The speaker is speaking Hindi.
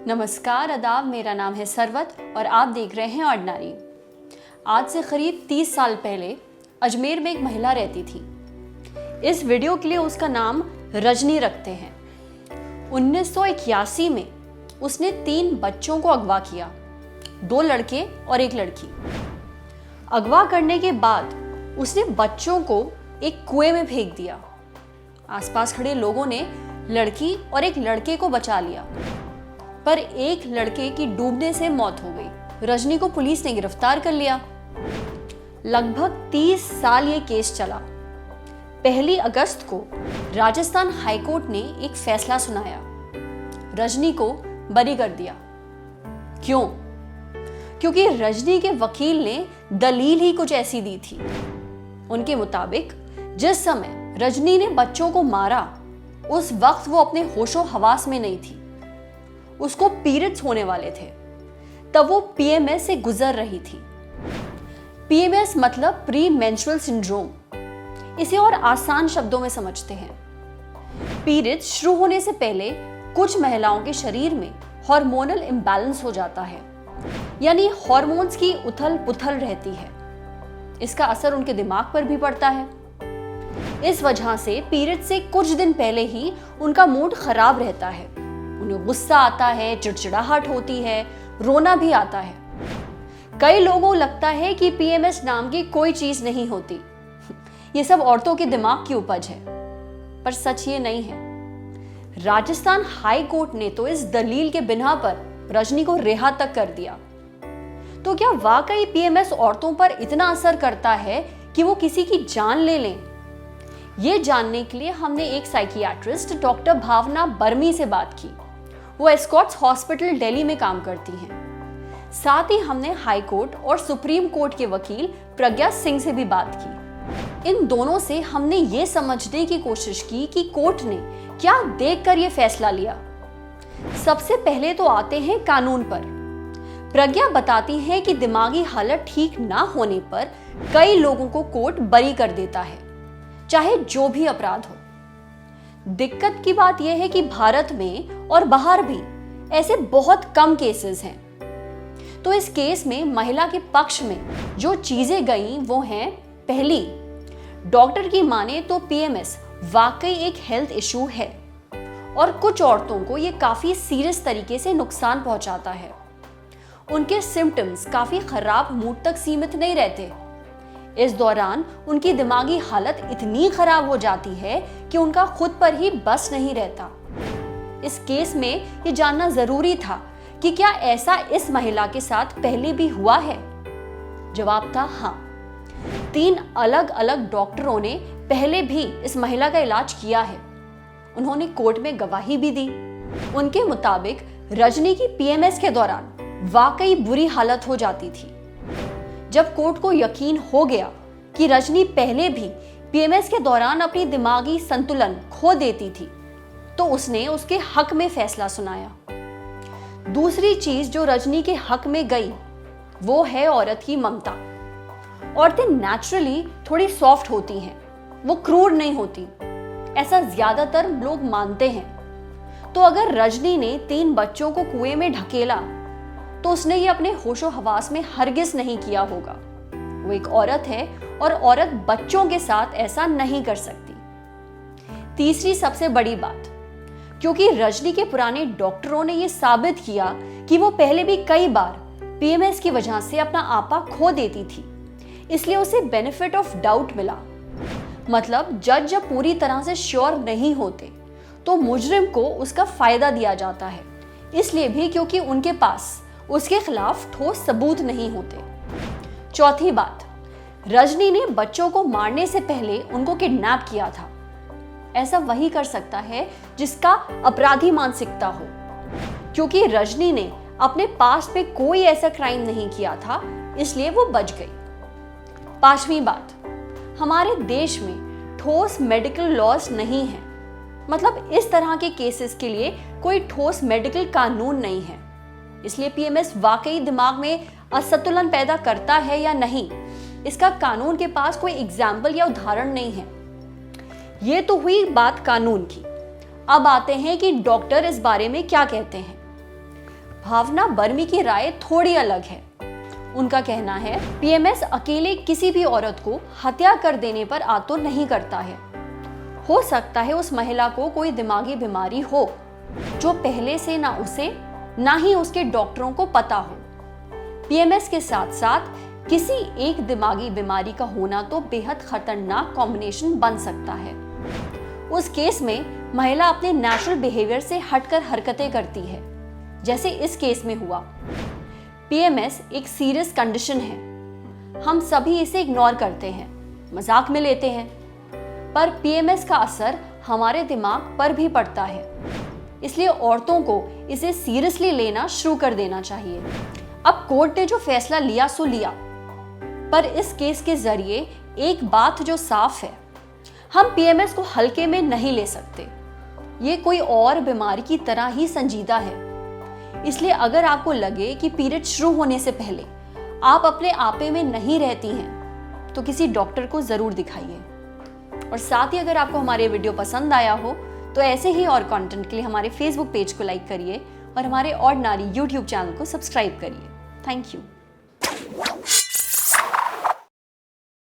नमस्कार आदाब, मेरा नाम है सरवत और आप देख रहे हैं ऑर्डिनरी। आज से करीब 30 साल पहले अजमेर में एक महिला रहती थी। इस वीडियो के लिए उसका नाम रजनी रखते हैं। 1981 में उसने 3 बच्चों को अगवा किया, 2 लड़के और 1 लड़की। अगवा करने के बाद उसने बच्चों को एक कुएं में फेंक दिया। आसपास खड़े लोगों ने लड़की और 1 लड़के को बचा लिया, पर 1 लड़के की डूबने से मौत हो गई। रजनी को पुलिस ने गिरफ्तार कर लिया। लगभग 30 साल ये केस चला। 1 अगस्त को राजस्थान हाईकोर्ट ने एक फैसला सुनाया, रजनी को बरी कर दिया। क्यों? क्योंकि रजनी के वकील ने दलील ही कुछ ऐसी दी थी। उनके मुताबिक जिस समय रजनी ने बच्चों को मारा, उस वक्त वो अपने होशो हवास में नहीं थी। उसको पीरियड्स होने वाले थे, तब वो पीएमएस से गुजर रही थी। पीएमएस मतलब प्री मेंस्ट्रुअल सिंड्रोम। इसे और आसान शब्दों में समझते हैं। पीरियड्स शुरू होने से पहले कुछ महिलाओं के शरीर में हार्मोनल इम्बैलेंस हो जाता है, यानी हार्मोन्स की उथल पुथल रहती है। इसका असर उनके दिमाग पर भी पड़ता है। इस वजह से पीरियड से कुछ दिन पहले ही उनका मूड खराब रहता है। उन्हें गुस्सा आता है, चिड़चिड़ाहट होती है, रोना भी आता है। कई लोगों को लगता है कि पीएमएस नाम की कोई चीज नहीं होती, ये सब औरतों के दिमाग की उपज है, पर सच ये नहीं है। राजस्थान हाई कोर्ट ने तो इस दलील के बिना पर रजनी को रिहा तक कर दिया। तो क्या वाकई पीएमएस औरतों पर इतना असर करता है कि वो किसी की जान ले लें? ये जानने के लिए हमने एक साइकियाट्रिस्ट डॉक्टर भावना बर्मी से बात की। वो एस्कॉट्स हॉस्पिटल दिल्ली में काम करती हैं। साथ ही हमने हाई कोर्ट और सुप्रीम कोर्ट के वकील प्रज्ञा सिंह से भी बात की। इन दोनों से हमने ये समझने की कोशिश की कि कोर्ट ने क्या देखकर ये फैसला लिया। सबसे पहले तो आते हैं कानून पर। प्रज्ञा बताती है कि दिमागी हालत ठीक ना होने पर कई लोगों को कोर्ट बरी कर देता है, चाहे जो भी अपराध हो। दिक्कत की बात यह है कि भारत में और बाहर भी ऐसे बहुत कम केसेस हैं। तो इस केस में महिला के पक्ष में जो चीजें गई वो हैं, पहली, डॉक्टर की माने तो पीएमएस वाकई एक हेल्थ इशू है और कुछ औरतों को ये काफी सीरियस तरीके से नुकसान पहुंचाता है। उनके सिम्टम्स काफी खराब मूड तक सीमित नहीं रहते। इस दौरान उनकी दिमागी हालत इतनी खराब हो जाती है कि उनका खुद पर ही बस नहीं रहता। इस केस में ये जानना जरूरी था कि क्या ऐसा इस महिला के साथ पहले भी हुआ है। जवाब था हाँ। 3 अलग अलग डॉक्टरों ने पहले भी इस महिला का इलाज किया है। उन्होंने कोर्ट में गवाही भी दी। उनके मुताबिक रजनी की पीएमएस के दौरान वाकई बुरी हालत हो जाती थी। जब कोर्ट को यकीन हो गया कि रजनी पहले भी पीएमएस के दौरान अपनी दिमागी संतुलन खो देती थी, तो उसने उसके हक में फैसला सुनाया। दूसरी चीज जो रजनी के हक में गई वो है औरत की ममता। औरतें नेचुरली थोड़ी सॉफ्ट होती हैं, वो क्रूर नहीं होती, ऐसा ज्यादातर लोग मानते हैं। तो अगर रजनी ने 3 बच्चों को कुएं में ढकेला तो उसने ये अपने होशो हवास में हरगिज नहीं किया होगा। वो एक औरत है और औरत बच्चों के साथ ऐसा नहीं कर सकती। तीसरी सबसे बड़ी बात, क्योंकि रजनी के पुराने डॉक्टरों ने ये साबित किया कि वो पहले भी कई बार पीएमएस की वजह से अपना आपा खो देती थी, इसलिए उसे बेनिफिट ऑफ डाउट मिला। मतलब जज जब पूरी तरह से श्योर नहीं होते तो मुजरिम को उसका फायदा दिया जाता है, इसलिए भी क्योंकि उनके पास उसके खिलाफ ठोस सबूत नहीं होते। चौथी बात, रजनी ने बच्चों को मारने से पहले उनको किडनैप किया था। ऐसा वही कर सकता है जिसका अपराधी मानसिकता हो, क्योंकि रजनी ने अपने पास्ट में कोई ऐसा क्राइम नहीं किया था, इसलिए वो बच गई। 5वीं बात, हमारे देश में ठोस मेडिकल लॉज नहीं है। मतलब इस तरह के केसेस के लिए कोई ठोस मेडिकल कानून नहीं है, इसलिए पीएमएस वाकई दिमाग में असंतुलन पैदा करता है या नहीं, इसका कानून के पास कोई एग्जाम्पल या उदाहरण नहीं है। ये तो हुई बात कानून की। अब आते हैं कि डॉक्टर इस बारे में क्या कहते हैं। भावना बर्मी की राय थोड़ी अलग है। उनका कहना है पीएमएस अकेले किसी भी औरत को हत्या कर देने पर आतुर नहीं करता है। हो सकता है उस महिला को कोई दिमागी बीमारी हो जो पहले से ना उसे ना ही उसके डॉक्टरों को पता हो। पीएमएस के साथ साथ किसी एक दिमागी बीमारी का होना तो बेहद खतरनाक कॉम्बिनेशन बन सकता है। उस केस में महिला अपने नेचुरल बिहेवियर से हटकर हरकतें करती है, जैसे इस केस में हुआ। पीएमएस एक सीरियस कंडीशन है। हम सभी इसे इग्नोर करते हैं, मजाक में लेते हैं, पर पीएमएस का असर हमारे दिमाग पर भी पड़ता है। इसलिए औरतों को इसे सीरियसली लेना शुरू कर देना चाहिए। अब कोर्ट ने जो फैसला लिया सो लिया, पर इस केस के जरिए एक बात जो साफ है, हम पीएमएस को हल्के में नहीं ले सकते। ये कोई और बीमारी की तरह ही संजीदा है। इसलिए अगर आपको लगे कि पीरियड शुरू होने से पहले आप अपने आपे में नहीं रहती हैं, तो किसी डॉक्टर को जरूर दिखाइए। और साथ ही अगर आपको हमारे वीडियो पसंद आया हो तो ऐसे ही और कंटेंट के लिए हमारे फेसबुक पेज को लाइक करिए और हमारे ऑर्डिनरी यूट्यूब चैनल को सब्सक्राइब करिए। Thank you.